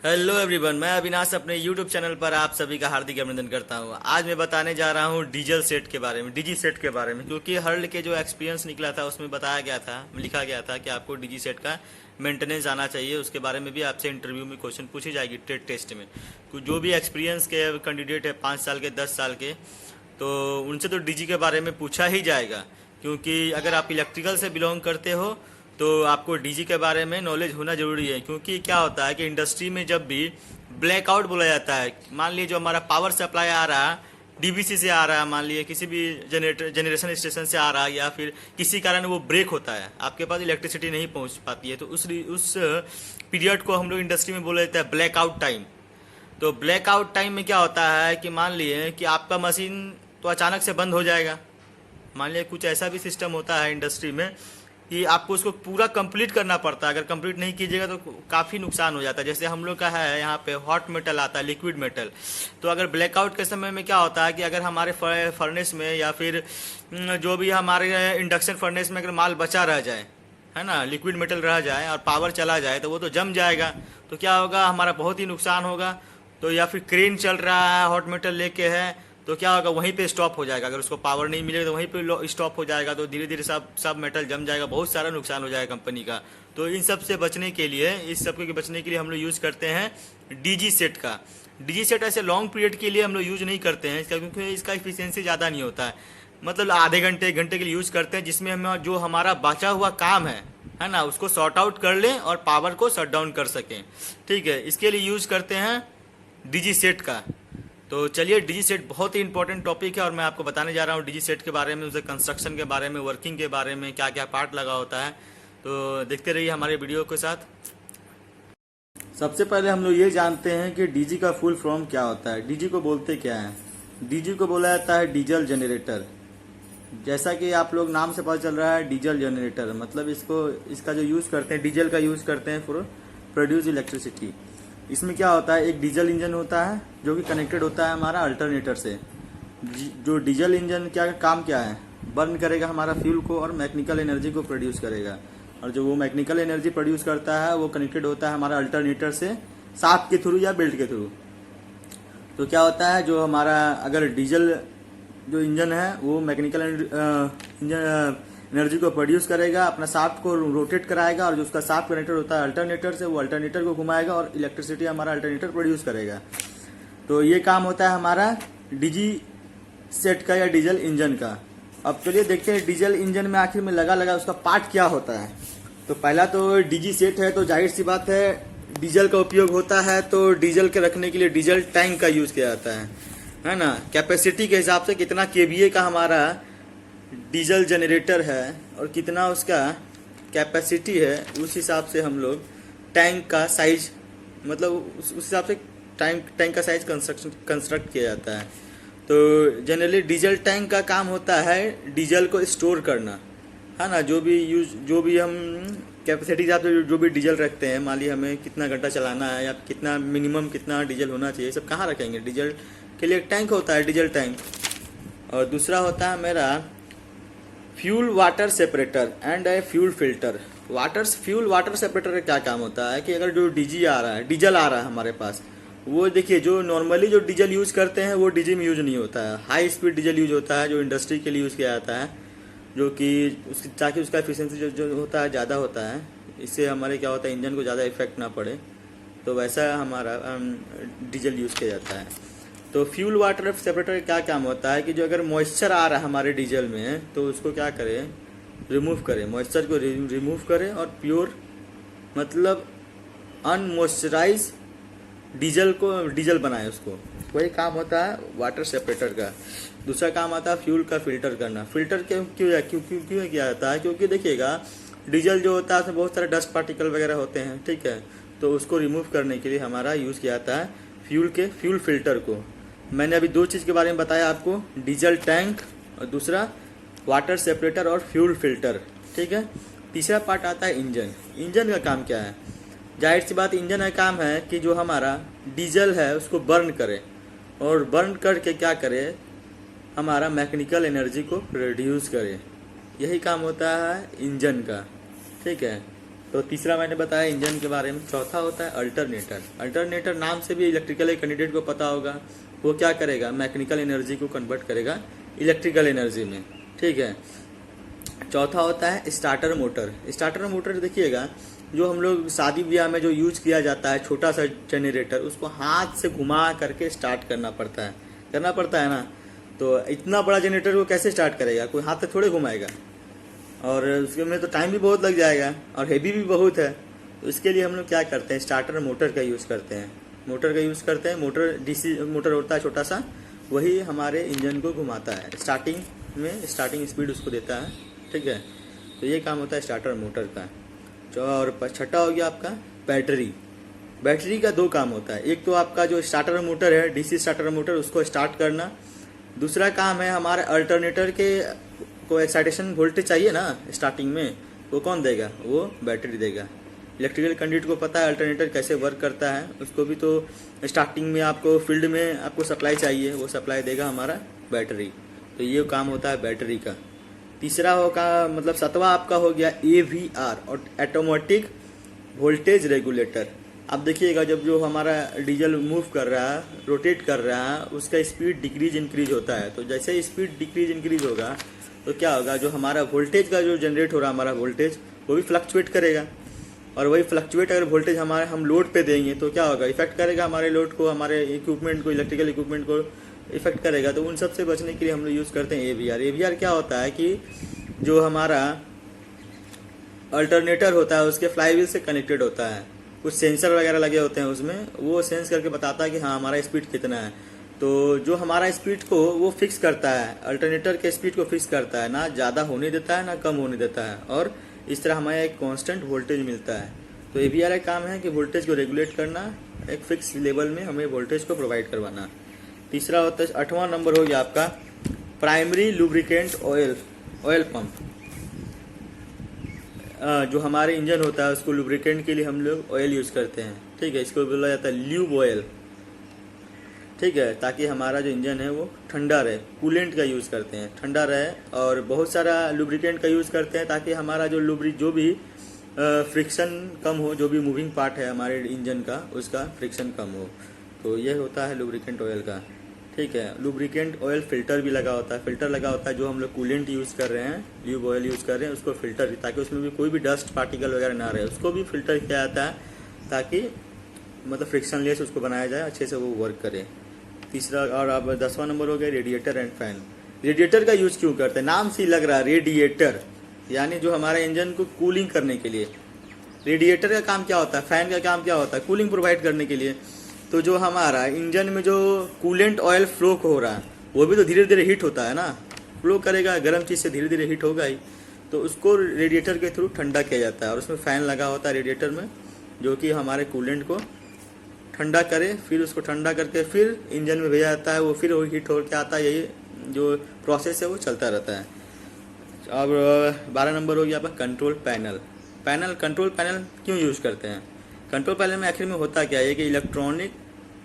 Hello everyone, मैं अविनाश अपने YouTube channel पर आप सभी का हार्दिक अभिनंदन करता हूं। आज मैं बताने जा रहा हूं डीजल सेट के बारे में, डीजी सेट के बारे में, क्योंकि हर्ल के जो एक्सपीरियंस निकला था उसमें बताया गया था, लिखा गया था कि आपको डीजी सेट का मेंटेनेंस आना चाहिए। उसके बारे में भी आपसे इंटरव्यू में क्वेश्चन पूछी जाएगी ट्रेड टेस्ट में। जो भी एक्सपीरियंस के कैंडिडेट है 5 साल के 10 साल के, तो उनसे तो डीजी के बारे में पूछा ही जाएगा, क्योंकि अगर आप इलेक्ट्रिकल से बिलोंग करते हो तो आपको डीजी के बारे में नॉलेज होना जरूरी है। क्योंकि क्या होता है कि इंडस्ट्री में जब भी ब्लैकआउट बोला जाता है, मान लीजिए जो हमारा पावर सप्लाई आ रहा है डीवीसी से आ रहा है, मान लीजिए किसी भी जनरेशन स्टेशन से आ रहा है, या फिर किसी कारण वो ब्रेक होता है, आपके पास इलेक्ट्रिसिटी नहीं पहुंच पाती है, तो उस पीरियड को हम लोग इंडस्ट्री में बोल देते हैं ब्लैकआउट टाइम। तो ब्लैकआउट टाइम में क्या होता है कि मान लिए कि आपका मशीन तो अचानक से बंद हो जाएगा। मान लिया कुछ ऐसा भी सिस्टम होता है इंडस्ट्री में कि आपको उसको पूरा कंप्लीट करना पड़ता है। अगर कंप्लीट नहीं कीजिएगा तो काफ़ी नुकसान हो जाता है। जैसे हम लोग का है यहाँ पे हॉट मेटल आता है, लिक्विड मेटल। तो अगर ब्लैकआउट के समय में क्या होता है कि अगर हमारे फर्नेस में या फिर जो भी हमारे इंडक्शन फर्नेस में अगर माल बचा रह जाए, है ना, लिक्विड मेटल रह जाए और पावर चला जाए तो वो तो जम जाएगा। तो क्या होगा, हमारा बहुत ही नुकसान होगा। तो या फिर क्रेन चल रहा है, हॉट मेटल लेके है, तो क्या होगा, वहीं पे स्टॉप हो जाएगा। अगर उसको पावर नहीं मिलेगा तो वहीं पे स्टॉप हो जाएगा, तो धीरे धीरे सब मेटल जम जाएगा, बहुत सारा नुकसान हो जाएगा कंपनी का। तो इन सब से बचने के लिए, इस सब के बचने के लिए हम लोग यूज़ करते हैं डीजी सेट का। डीजी सेट ऐसे लॉन्ग पीरियड के लिए हम लोग यूज नहीं करते हैं इसका, क्योंकि इसका इफिशियंसी ज़्यादा नहीं होता है। मतलब आधे घंटे 1 घंटे के लिए यूज़ करते हैं, जिसमें हम जो हमारा बचा हुआ काम है ना, उसको सॉर्ट आउट कर लें और पावर को शट डाउन कर सकें। ठीक है, इसके लिए यूज़ करते हैं डीजी सेट का। तो चलिए, डीजी सेट बहुत ही इंपॉर्टेंट टॉपिक है और मैं आपको बताने जा रहा हूँ डीजी सेट के बारे में, उसे कंस्ट्रक्शन के बारे में, वर्किंग के बारे में, क्या क्या पार्ट लगा होता है। तो देखते रहिए हमारे वीडियो के साथ। सबसे पहले हम लोग ये जानते हैं कि डीजी का फुल फॉर्म क्या होता है। डीजी को बोलते क्या है? डीजी को बोला जाता है डीजल जनरेटर। जैसा कि आप लोग नाम से पता चल रहा है, डीजल जनरेटर मतलब इसका जो यूज़ करते हैं, डीजल का यूज़ करते हैं फॉर प्रोड्यूस इलेक्ट्रिसिटी। इसमें क्या होता है, एक डीजल इंजन होता है जो कि कनेक्टेड होता है हमारा अल्टरनेटर से। जो डीजल इंजन क्या काम क्या है, बर्न करेगा हमारा फ्यूल को और मैकेनिकल एनर्जी को प्रोड्यूस करेगा। और जो वो मैकेनिकल एनर्जी प्रोड्यूस करता है वो कनेक्टेड होता है हमारा अल्टरनेटर से, शाफ्ट के थ्रू या बेल्ट के थ्रू। तो क्या होता है, जो हमारा अगर डीजल जो इंजन है वो मैकेनिकल इंजन एनर्जी को प्रोड्यूस करेगा, अपना शाफ्ट को रोटेट कराएगा, और जो उसका शाफ्ट कनेक्टर होता है अल्टरनेटर से, वो अल्टरनेटर को घुमाएगा और इलेक्ट्रिसिटी हमारा अल्टरनेटर प्रोड्यूस करेगा। तो ये काम होता है हमारा डीजी सेट का या डीजल इंजन का। अब चलिए देखते हैं डीजल इंजन में आखिर में लगा उसका पार्ट क्या होता है। तो पहला तो डीजी सेट है, तो जाहिर सी बात है डीजल का उपयोग होता है, तो डीजल के रखने के लिए डीजल टैंक का यूज किया जाता है ना। कैपेसिटी के हिसाब से कितना केवीए का हमारा डीजल जनरेटर है और कितना उसका कैपेसिटी है, उस हिसाब से हम लोग टैंक का साइज, मतलब उस हिसाब से टैंक का साइज कंस्ट्रक्ट किया जाता है। तो जनरली डीजल टैंक का काम होता है डीजल को स्टोर करना, है ना। जो भी हम कैपेसिटी हिसाब से जो भी डीजल रखते हैं, मान लीजिए हमें कितना घंटा चलाना है या कितना मिनिमम कितना डीजल होना चाहिए, सब कहाँ रखेंगे, डीजल के लिए एक टैंक होता है, डीजल टैंक। और दूसरा होता है मेरा fuel water separator and a fuel filter. Fuel water separator का क्या काम होता है कि अगर जो डीजल आ रहा है हमारे पास, वो देखिए जो नॉर्मली जो डीजल यूज करते हैं वो डीजी में यूज नहीं होता है, हाई स्पीड डीजल यूज होता है जो इंडस्ट्री के लिए यूज किया जाता है, जो कि ताकि उसका एफिशिएंसी जो होता है ज़्यादा होता है। इससे हमारे क्या होता है, इंजन को ज़्यादा इफेक्ट ना पड़े, तो वैसा हमारा डीजल यूज किया जाता है। तो फ्यूल वाटर सेपरेटर का क्या काम होता है कि जो अगर मॉइस्चर आ रहा है हमारे डीजल में, तो उसको क्या करें, रिमूव करें, मॉइस्चर को रिमूव करें और प्योर मतलब अनमॉइस्चराइज डीजल को डीजल बनाए, उसको वही काम होता है वाटर सेपरेटर का। दूसरा काम आता है फ्यूल का फिल्टर करना। फिल्टर क्यों किया जाता है, क्योंकि देखिएगा डीजल जो होता है उसमें बहुत सारे डस्ट पार्टिकल वगैरह होते हैं, ठीक है। तो उसको रिमूव करने के लिए हमारा यूज़ किया जाता है फ्यूल फिल्टर को। मैंने अभी 2 चीज़ के बारे में बताया आपको, डीजल टैंक और दूसरा वाटर सेपरेटर और फ्यूल फिल्टर, ठीक है। तीसरा पार्ट आता है इंजन का काम क्या है। जाहिर सी बात, इंजन का काम है कि जो हमारा डीजल है उसको बर्न करे, और बर्न करके क्या करे, हमारा मैकेनिकल एनर्जी को प्रोड्यूस करे। यही काम होता है इंजन का, ठीक है। तो तीसरा मैंने बताया इंजन के बारे में। चौथा होता है अल्टरनेटर। अल्टरनेटर नाम से भी इलेक्ट्रिकल कैंडिडेट को पता होगा, वो क्या करेगा, मैकेनिकल एनर्जी को कन्वर्ट करेगा इलेक्ट्रिकल एनर्जी में, ठीक है। चौथा होता है स्टार्टर मोटर। स्टार्टर मोटर देखिएगा, जो हम लोग शादी ब्याह में जो यूज किया जाता है छोटा सा जनरेटर, उसको हाथ से घुमा करके स्टार्ट करना पड़ता है ना। तो इतना बड़ा जनरेटर को कैसे स्टार्ट करेगा, कोई हाथ से थोड़े घुमाएगा, और उसके में तो टाइम भी बहुत लग जाएगा और हेवी भी बहुत है। तो इसके लिए हम लोग क्या करते हैं, स्टार्टर मोटर का यूज़ करते हैं। मोटर डीसी मोटर होता है छोटा सा, वही हमारे इंजन को घुमाता है, स्टार्टिंग स्पीड उसको देता है, ठीक है। तो ये काम होता है स्टार्टर मोटर का। और छठा हो गया आपका बैटरी। बैटरी का दो काम होता है, एक तो आपका जो स्टार्टर मोटर है, डीसी स्टार्टर मोटर, उसको स्टार्ट करना। दूसरा काम है हमारे अल्टरनेटर के को एक्साइटेशन वोल्टेज चाहिए ना स्टार्टिंग में, वो कौन देगा, वो बैटरी देगा। इलेक्ट्रिकल कैंडिडेट को पता है अल्टरनेटर कैसे वर्क करता है, उसको भी तो स्टार्टिंग में आपको फील्ड में आपको सप्लाई चाहिए, वो सप्लाई देगा हमारा बैटरी। तो ये काम होता है बैटरी का। तीसरा होगा मतलब सातवां आपका हो गया AVR और ऑटोमेटिक वोल्टेज रेगुलेटर। अब देखिएगा, जब जो हमारा डीजल मूव कर रहा है, रोटेट कर रहा है, उसका स्पीड डिक्रीज इंक्रीज होता है। तो जैसे स्पीड डिक्रीज इंक्रीज होगा तो क्या होगा, जो हमारा वोल्टेज का जो जनरेट हो रहा है हमारा वोल्टेज, वो भी फ्लक्चुएट करेगा। और वही फ्लक्चुएट अगर वोल्टेज हमारे हम लोड पे देंगे तो क्या होगा, इफेक्ट करेगा हमारे लोड को, हमारे इक्विपमेंट को, इलेक्ट्रिकल इक्विपमेंट को इफेक्ट करेगा। तो उन सब से बचने के लिए हम लोग यूज़ करते हैं AVR। AVR क्या होता है कि जो हमारा अल्टरनेटर होता है उसके फ्लाईव्हील से कनेक्टेड होता है, कुछ सेंसर वगैरह लगे होते हैं उसमें, वो सेंस करके बताता है कि हाँ हमारा स्पीड कितना है। तो जो हमारा स्पीड को वो फिक्स करता है, अल्टरनेटर के स्पीड को फिक्स करता है, ना ज़्यादा होने देता है ना कम होने देता है, और इस तरह हमें एक कांस्टेंट वोल्टेज मिलता है। तो AVR का काम है कि वोल्टेज को रेगुलेट करना, एक फिक्स लेवल में हमें वोल्टेज को प्रोवाइड करवाना। तीसरा होता है 8वां नंबर हो गया आपका प्राइमरी लुब्रिकेंट ऑयल पंप। जो हमारे इंजन होता है उसको लुब्रिकेंट के लिए हम लोग ऑयल यूज़ करते हैं, ठीक है। इसको बोला जाता है ल्यूब ऑयल, ठीक है, ताकि हमारा जो इंजन है वो ठंडा रहे। कूलेंट का यूज़ करते हैं, ठंडा रहे। और बहुत सारा लुब्रिकेंट का यूज़ करते हैं ताकि हमारा जो भी फ्रिक्शन कम हो, जो भी मूविंग पार्ट है हमारे इंजन का, उसका फ्रिक्शन कम हो। तो ये होता है लुब्रिकेंट ऑयल का, ठीक है। लुब्रिकेंट ऑयल फिल्टर भी लगा होता है, जो हम लोग कूलेंट यूज़ कर रहे हैं, ल्यूब ऑयल यूज़ कर रहे हैं, उसको फिल्टर, ताकि उसमें भी कोई भी डस्ट पार्टिकल वगैरह ना रहे, उसको भी फिल्टर किया जाता है ताकि मतलब फ्रिक्शनलेस उसको बनाया जाए, अच्छे से वो वर्क करे। तीसरा और अब 10वां नंबर हो गया रेडिएटर एंड फैन। रेडिएटर का यूज़ क्यों करते हैं, नाम से ही लग रहा है रेडिएटर, यानी जो हमारे इंजन को कूलिंग करने के लिए। रेडिएटर का काम क्या होता है, फैन का काम क्या होता है, कूलिंग प्रोवाइड करने के लिए। तो जो हमारा इंजन में जो कूलेंट ऑयल फ्लो हो रहा है वो भी तो धीरे धीरे हीट होता है ना, फ्लो करेगा, गर्म चीज़ से धीरे धीरे हीट होगा ही। तो उसको रेडिएटर के थ्रू ठंडा किया जाता है, और उसमें फ़ैन लगा होता है रेडिएटर में, जो कि हमारे कूलेंट को ठंडा करे, फिर उसको ठंडा करके फिर इंजन में भेजा जाता है, वो फिर वो हीट होकर आता है। यही जो प्रोसेस है वो चलता रहता है। अब 12 नंबर हो गया आपका कंट्रोल पैनल। कंट्रोल पैनल क्यों यूज़ करते हैं, कंट्रोल पैनल में आखिर में होता क्या है कि इलेक्ट्रॉनिक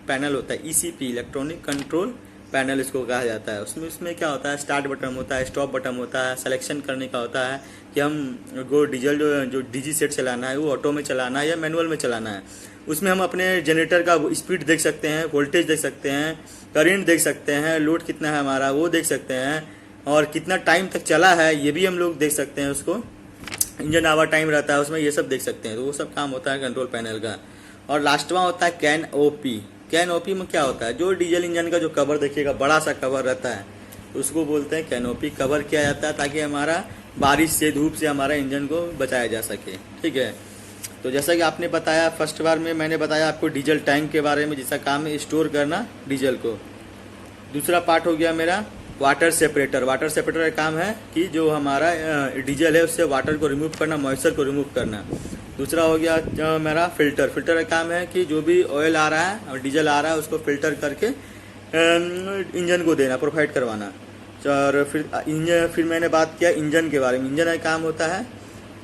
पैनल होता है, ECP, इलेक्ट्रॉनिक कंट्रोल पैनल इसको कहा जाता है। उसमें क्या होता है, स्टार्ट बटन होता है, स्टॉप बटन होता है, सिलेक्शन करने का होता है कि हम को डीजल जो डीजी सेट चलाना है वो ऑटो में चलाना है या मैनुअल में चलाना है। उसमें हम अपने जनरेटर का स्पीड देख सकते हैं, वोल्टेज देख सकते हैं, करंट देख सकते हैं, लोड कितना है हमारा वो देख सकते हैं, और कितना टाइम तक चला है ये भी हम लोग देख सकते हैं। उसको इंजन आवर टाइम रहता है उसमें, ये सब देख सकते हैं। तो वो सब काम होता है कंट्रोल पैनल का। और लास्टवा होता है कैनओपी में क्या होता है, जो डीजल इंजन का जो कवर देखिएगा बड़ा सा कवर रहता है, उसको बोलते हैं कैनोपी। कवर किया जाता है ताकि हमारा बारिश से, धूप से हमारा इंजन को बचाया जा सके, ठीक है। तो जैसा कि आपने बताया, फर्स्ट बार में मैंने बताया आपको डीजल टैंक के बारे में, जिसका काम है स्टोर करना डीजल को। दूसरा पार्ट हो गया मेरा वाटर सेपरेटर का काम है कि जो हमारा डीजल है उससे वाटर को रिमूव करना, मॉइस्चर को रिमूव करना। दूसरा हो गया मेरा फिल्टर का काम है कि जो भी ऑयल आ रहा है और डीजल आ रहा है उसको फिल्टर करके इंजन को देना, प्रोवाइड करवाना। और फिर मैंने बात किया इंजन के बारे में। इंजन का काम होता है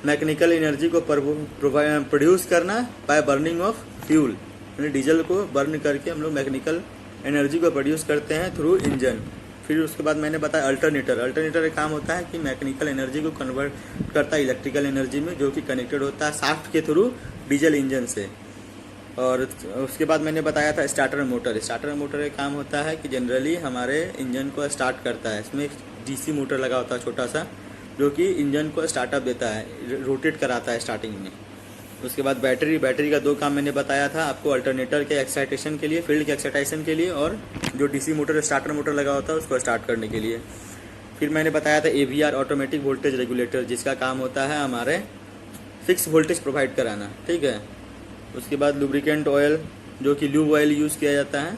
मैकेनिकल एनर्जी को प्रोड्यूस करना बाय बर्निंग ऑफ फ्यूल, यानी डीजल को बर्न करके हम लोग मैकेनिकल एनर्जी को प्रोड्यूस करते हैं थ्रू इंजन। फिर उसके बाद मैंने बताया अल्टरनेटर। अल्टरनेटर का काम होता है कि मैकेनिकल एनर्जी को कन्वर्ट करता है इलेक्ट्रिकल एनर्जी में, जो कि कनेक्टेड होता है शाफ्ट के थ्रू डीजल इंजन से। और उसके बाद मैंने बताया था स्टार्टर मोटर। स्टार्टर मोटर का काम होता है कि जनरली हमारे इंजन को स्टार्ट करता है। इसमें एक डीसी मोटर लगा होता है छोटा सा, जो कि इंजन को स्टार्टअप देता है, रोटेट कराता है स्टार्टिंग में। उसके बाद बैटरी का 2 काम मैंने बताया था आपको, अल्टरनेटर के एक्साइटेशन के लिए, फील्ड के एक्साइटेशन के लिए, और जो डीसी मोटर स्टार्टर मोटर लगा होता है उसको स्टार्ट करने के लिए। फिर मैंने बताया था AVR ऑटोमेटिक वोल्टेज रेगुलेटर, जिसका काम होता है हमारे फिक्स वोल्टेज प्रोवाइड कराना, ठीक है। उसके बाद लुब्रिकेंट ऑयल, जो कि लूब ऑयल यूज़ किया जाता है।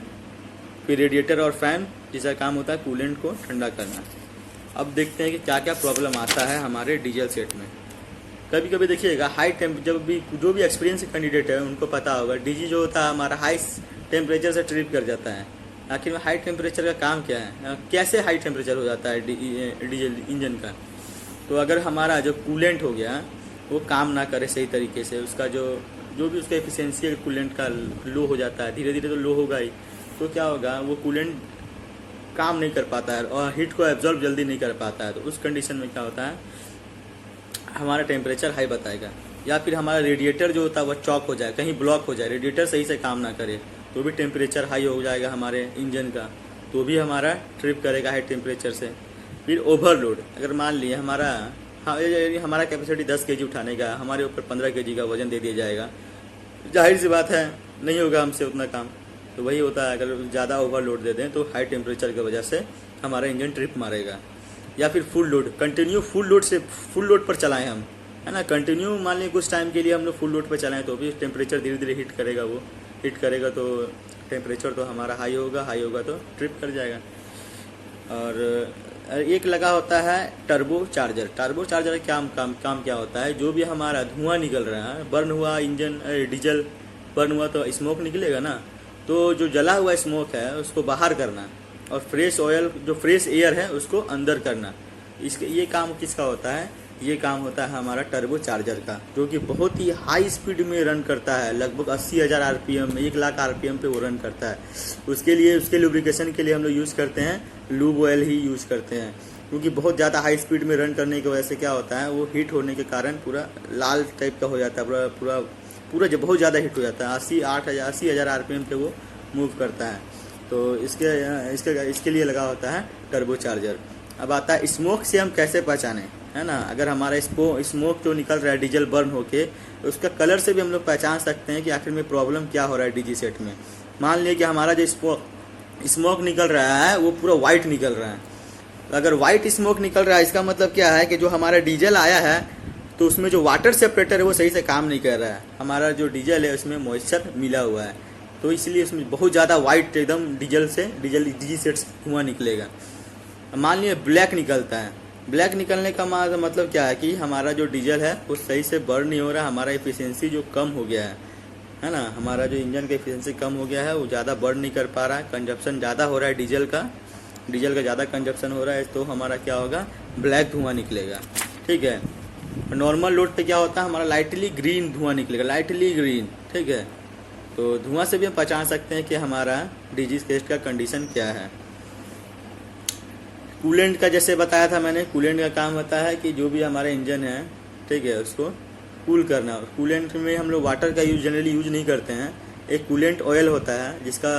फिर रेडिएटर और फैन, जिसका काम होता है कूलेंट को ठंडा करना। अब देखते हैं कि क्या क्या प्रॉब्लम आता है हमारे डीजल सेट में। कभी कभी देखिएगा हाई जब भी जो भी एक्सपीरियंस कैंडिडेट है उनको पता होगा, डीजी जो होता है हमारा हाई टेम्परेचर से ट्रिप कर जाता है। आखिर में हाई टेम्परेचर का काम क्या है, कैसे हाई टेम्परेचर हो जाता है डीजल इंजन का। तो अगर हमारा जो कूलेंट हो गया वो काम ना करे सही तरीके से, उसका जो भी उसका एफिशिएंसी है कूलेंट का लो हो जाता है, धीरे धीरे तो लो होगा ही, तो क्या होगा, वो कूलेंट काम नहीं कर पाता है और हीट को एब्जॉर्ब जल्दी नहीं कर पाता है। तो उस कंडीशन में क्या होता है, हमारा टेम्परेचर हाई बताएगा। या फिर हमारा रेडिएटर जो होता है वो चॉक हो जाए, कहीं ब्लॉक हो जाए, रेडिएटर सही से काम ना करे, तो भी टेम्परेचर हाई हो जाएगा हमारे इंजन का, तो भी हमारा ट्रिप करेगा हाई टेम्परेचर से। फिर ओवरलोड, अगर मान लिए हमारा कैपेसिटी 10 kg उठाने का, हमारे ऊपर 15 kg का वजन दे दिया जाएगा, जाहिर सी बात है नहीं होगा हमसे उतना काम। तो वही होता है, अगर ज़्यादा ओवरलोड दे दें तो हाई टेम्परेचर की वजह से हमारा इंजन ट्रिप मारेगा। या फिर full load, continue full load पर चलाएं हम, है ना, कंटिन्यू मान लीजिए कुछ टाइम के लिए हम लोग फुल लोड पर चलाएं तो भी टेम्परेचर धीरे धीरे हीट करेगा तो टेम्परेचर तो हमारा हाई होगा तो ट्रिप कर जाएगा। और एक लगा होता है टर्बो चार्जर का काम क्या होता है, जो भी हमारा धुआं निकल रहा है, बर्न हुआ इंजन डीजल बर्न हुआ तो स्मोक निकलेगा ना, तो जो जला हुआ स्मोक है उसको बाहर करना और फ्रेश ऑयल जो फ्रेश एयर है उसको अंदर करना। ये काम किसका होता है, ये काम होता है हमारा टर्बो चार्जर का, जो कि बहुत ही हाई स्पीड में रन करता है, लगभग 80,000 RPM 1,00,000 RPM पे वो रन करता है। उसके लुब्रिकेशन के लिए हम लोग यूज़ करते हैं लूब ऑयल ही यूज़ करते हैं, क्योंकि बहुत ज़्यादा हाई स्पीड में रन करने की वजह से क्या होता है, वो हीट होने के कारण पूरा लाल टाइप का हो जाता है, पूरा जब बहुत ज़्यादा हीट हो जाता है, 80,000 RPM पे वो मूव करता है। तो इसके लिए लगा होता है टर्बो चार्जर। अब आता है स्मोक से हम कैसे पहचानें, है ना। अगर हमारा स्मोक जो निकल रहा है डीजल बर्न होके, उसका कलर से भी हम लोग पहचान सकते हैं कि आखिर में प्रॉब्लम क्या हो रहा है डीजी सेट में। मान लिया कि हमारा जो स्मोक निकल रहा है वो पूरा वाइट निकल रहा है। अगर वाइट स्मोक निकल रहा है इसका मतलब क्या है कि जो हमारा डीजल आया है तो उसमें जो वाटर सेपरेटर है वो सही से काम नहीं कर रहा है, हमारा जो डीजल है उसमें मॉइस्चर मिला हुआ है, तो इसलिए उसमें बहुत ज़्यादा वाइट एकदम डीजी सेट से धुआं निकलेगा। मान लिया ब्लैक निकलता है, ब्लैक निकलने का मतलब क्या है कि हमारा जो डीजल है वो सही से बर्न नहीं हो रहा, हमारा एफिशिएंसी जो कम हो गया है ना, हमारा जो इंजन का एफिशिएंसी कम हो गया है, वो ज़्यादा बर्न नहीं कर पा रहा है, कंजप्शन ज़्यादा हो रहा है डीजल का ज़्यादा कंजप्शन हो रहा है, तो हमारा क्या होगा, ब्लैक धुआं निकलेगा, ठीक है। नॉर्मल लोड पे क्या होता है, हमारा लाइटली ग्रीन धुआं निकलेगा, लाइटली ग्रीन, ठीक है। तो धुआं से भी हम पहचान सकते हैं कि हमारा डीजी सेट का कंडीशन क्या है। कूलेंट का जैसे बताया था मैंने, कूलेंट का काम होता है कि जो भी हमारा इंजन है, ठीक है, उसको कूल करना। कूलेंट में हम लोग वाटर का जनरली यूज नहीं करते हैं, एक कूलेंट ऑयल होता है जिसका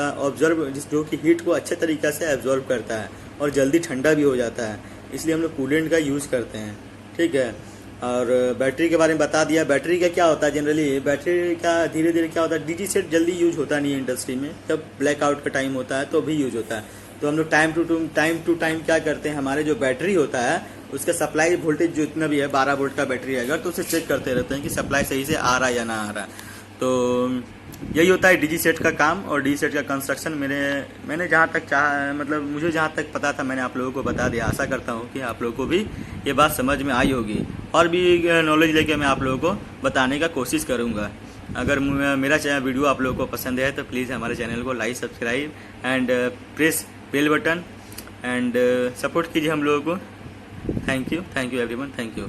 जो कि हीट को अच्छे तरीक़े से एब्जॉर्ब करता है और जल्दी ठंडा भी हो जाता है, इसलिए हम लोग कूलेंट का यूज़ करते हैं, ठीक है। और बैटरी के बारे में बता दिया। बैटरी का क्या होता है, जनरली बैटरी का धीरे धीरे क्या होता है, डीजी सेट जल्दी यूज होता नहीं है इंडस्ट्री में, जब ब्लैकआउट का टाइम होता है तो भी यूज होता है। तो हम लोग टाइम टू टाइम क्या करते हैं, हमारे जो बैटरी होता है उसका सप्लाई वोल्टेज जितना भी है 12 वोल्ट का बैटरी है अगर, तो उसे चेक करते रहते हैं कि सप्लाई सही से आ रहा है या ना आ रहा है। तो यही होता है डीजी सेट का काम और डीजी सेट का कंस्ट्रक्शन। मैंने जहाँ तक मतलब मुझे जहाँ तक पता था मैंने आप लोगों को बता दिया। आशा करता हूँ कि आप लोगों को भी ये बात समझ में आई होगी और भी नॉलेज लेके मैं आप लोगों को बताने का कोशिश करूँगा। अगर मेरा वीडियो आप लोगों को पसंद है तो प्लीज़ हमारे चैनल को like, subscribe and press bell button and support कीजिए हम लोगों को। Thank you everyone, thank you.